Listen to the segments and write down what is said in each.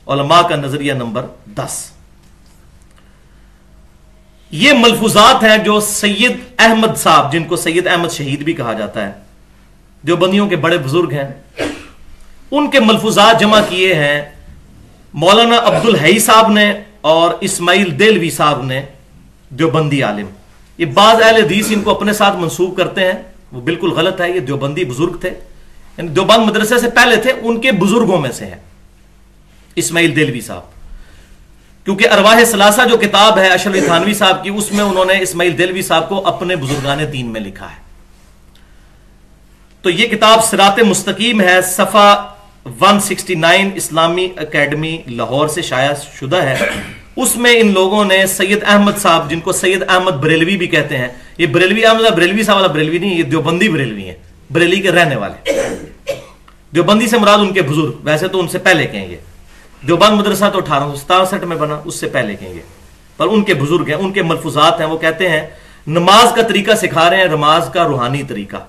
उलमा का नजरिया नंबर 10। ये मलफूजात हैं जो सैयद अहमद साहब, जिनको सैयद अहमद शहीद भी कहा जाता है, देवबंदियों के बड़े बुजुर्ग हैं, उनके मलफूजात जमा किए हैं मौलाना अब्दुल हई साहब ने और इस्माइल देलवी साहब ने, देवबंदी आलिम। ये बाज अहले हदीस इनको अपने साथ मंसूब करते हैं, वो बिल्कुल गलत है। ये देवबंदी बुजुर्ग थे, यानी देवबंद मदरसे से पहले थे, उनके बुजुर्गों में से है इस्माइल देलवी साहब। क्योंकि अरवाह सलासा जो किताब है अशरफ थानवी साहब की, उसमें उन्होंने इस्माइल देलवी साहब को अपने बुजुर्गाने दीन में लिखा है। तो यह किताब सिरात मुस्तकीम है, सफा 169 इस्लामी एकेडमी लाहौर से शाया शुदा है। उसमें इन लोगों ने सैयद अहमद साहब, जिनको सैयद अहमद बरेलवी भी कहते हैं, ये बरेलवी अहमद बरेलवी साहब वाला बरेलवी नहीं, ये देवबंदी बरेलवी है, बरेली के रहने वाले। देवबंदी से मुराद उनके बुजुर्ग, वैसे तो उनसे पहले कहेंगे। देवबंद मदरसा तो 1867 में बना, उससे पहले कहेंगे, पर उनके बुजुर्ग हैं, उनके मलफूजात हैं। वो कहते हैं नमाज का तरीका सिखा रहे हैं, नमाज का रूहानी तरीका,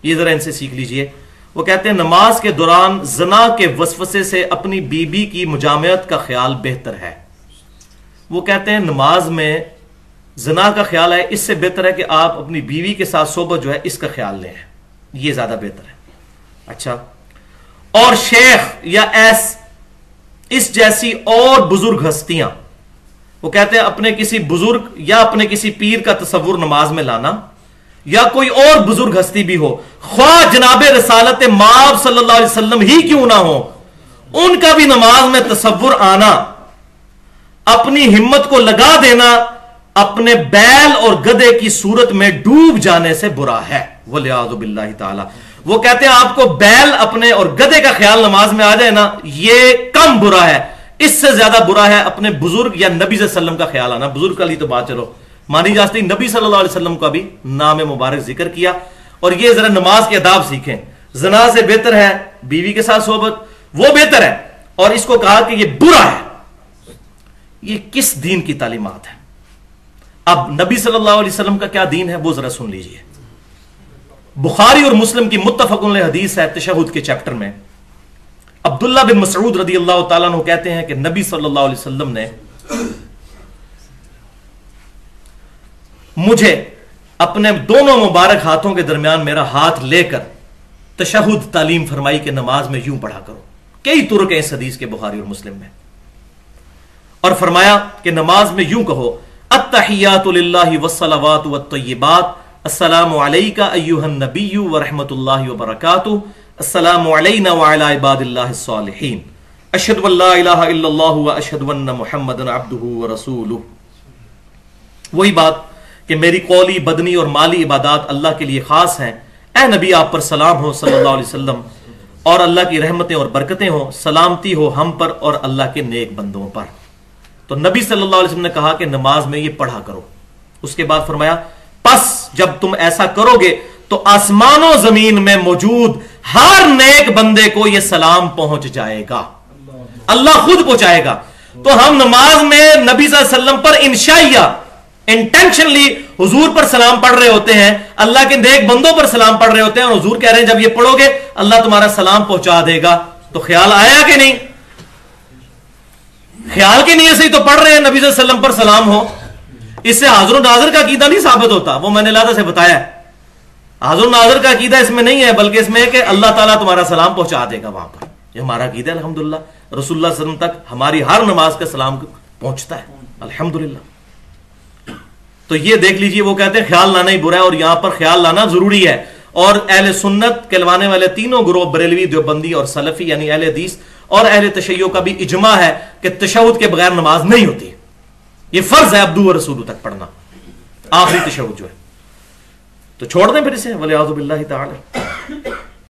ये जरा इनसे सीख लीजिए। वो कहते हैं नमाज के दौरान जना के वसवसे से अपनी बीबी की मुजामत का ख्याल बेहतर है। वो कहते हैं नमाज में जना का ख्याल है, इससे बेहतर है कि आप अपनी बीवी के साथ सोबत जो है इसका ख्याल लें, ये ज्यादा बेहतर है। अच्छा, और शेख या इस जैसी और बुजुर्ग हस्तियां, वो कहते हैं अपने किसी बुजुर्ग या अपने किसी पीर का तस्वुर नमाज में लाना, या कोई और बुजुर्ग हस्ती भी हो, ख्वाह जनाबे रसालत माब सल्लल्लाहु अलैहि वसल्लम ही क्यों ना हो, उनका भी नमाज में तस्वुर आना, अपनी हिम्मत को लगा देना अपने बैल और गधे की सूरत में डूब जाने से बुरा है। वलियाज़ु बिल्लाहि ताला। वो कहते हैं आपको बैल अपने और गधे का ख्याल नमाज में आ जाए ना, ये कम बुरा है, इससे ज्यादा बुरा है अपने बुजुर्ग या नबी सल्लल्लाहु अलैहि वसल्लम का ख्याल आना। बुजुर्ग का ली तो बात चलो मानी जाती, नबी सल्लल्लाहु अलैहि वसल्लम का भी नाम मुबारक जिक्र किया। और ये जरा नमाज के आदाब सीखें। जना से बेहतर है बीवी के साथ सोबत, वो बेहतर है, और इसको कहा कि ये बुरा है। ये किस दीन की तालीमात है? अब नबी सल्लल्लाहु अलैहि वसल्लम का क्या दीन है वो जरा सुन लीजिए। बुखारी और मुस्लिम की मुत्तफकुन अलैह हदीस है तशहुद के चैप्टर में। अब्दुल्ला बिन मसऊद रदी अल्लाह तआला अन्हु कहते हैं कि नबी सल्लल्लाहु अलैहि वसल्लम ने मुझे अपने दोनों मुबारक हाथों के दरमियान मेरा हाथ लेकर तशहुद तालीम फरमाई कि नमाज में यूं पढ़ा करो। कई तुरुक है इस हदीस के बुखारी और मुस्लिम में। और फरमाया कि नमाज में यूं कहो, अत्तहियातु लिल्लाहि वस्सलावातु वत्तय्यिबात, अस्सलामु अलैका अय्युहन नबिय्यु व रहमतुल्लाहि व बरकातुहू, अस्सलामु अलैना व अला इबादिल्लाहिस सालिहीन, अशहदु अल्ला इलाहा इल्लल्लाहु व अशहदु अन्न मुहम्मदन अब्दुहु व रसूलुहु। वही बात कि मेरी कौली, बदनी और माली इबादात अल्लाह के लिए खास हैं। ए नबी आप पर सलाम हो सल्लल्लाहु अलैहि वसल्लम, और अल्लाह की रहमतें और बरकतें हो, सलामती हो हम पर और अल्लाह के नेक बंदों पर। तो नबी सल्लल्लाहु अलैहि वसल्लम ने कहा कि नमाज में ये पढ़ा करो। उसके बाद फरमाया, बस जब तुम ऐसा करोगे तो आसमानों जमीन में मौजूद हर नेक बंदे को यह सलाम पहुंच जाएगा, अल्लाह खुद पहुंचाएगा। तो हम नमाज में नबी सल्लल्लाहु अलैहि वसल्लम पर इंशाइया इंटेंशनली हुजूर पर सलाम पढ़ रहे होते हैं, अल्लाह के नेक बंदों पर सलाम पढ़ रहे होते हैं, और हुजूर कह रहे हैं जब ये पढ़ोगे अल्लाह तुम्हारा सलाम पहुंचा देगा। तो ख्याल आया कि नहीं? ख्याल की नीयत से ही तो पढ़ रहे हैं नबी सल्लल्लाहु अलैहि वसल्लम पर सलाम हो। इससे हाज़िर नाज़िर का अकीदा नहीं साबित होता, वो मैंने लादा से बताया। हाज़िर नाज़िर का अकीदा इसमें नहीं है, बल्कि इसमें है कि अल्लाह ताला तुम्हारा सलाम पहुंचा देगा वहां पर। ये हमारा अकीदा है अल्हम्दुलिल्लाह। रसूलुल्लाह सल्लल्लाहु अलैहि वसल्लम तक हमारी हर नमाज का सलाम पहुंचता है अल्हम्दुलिल्लाह। तो ये देख लीजिए, वो कहते हैं ख्याल लाना ही बुरा है, और यहां पर ख्याल लाना जरूरी है। और अहले सुन्नत कहलवाने वाले तीनों ग्रोह, बरेलवी, देवबंदी और सलफी यानी अहले हदीस और अहले तशय्यो का भी इजमा है कि तशहुद के बगैर नमाज नहीं होती। ये फर्ज है अब्दू व रसूलू तक पढ़ना, आखिरी तशहुद जो है। तो छोड़ दें फिर इसे, वलियाज़ु बिल्लाहि ताला।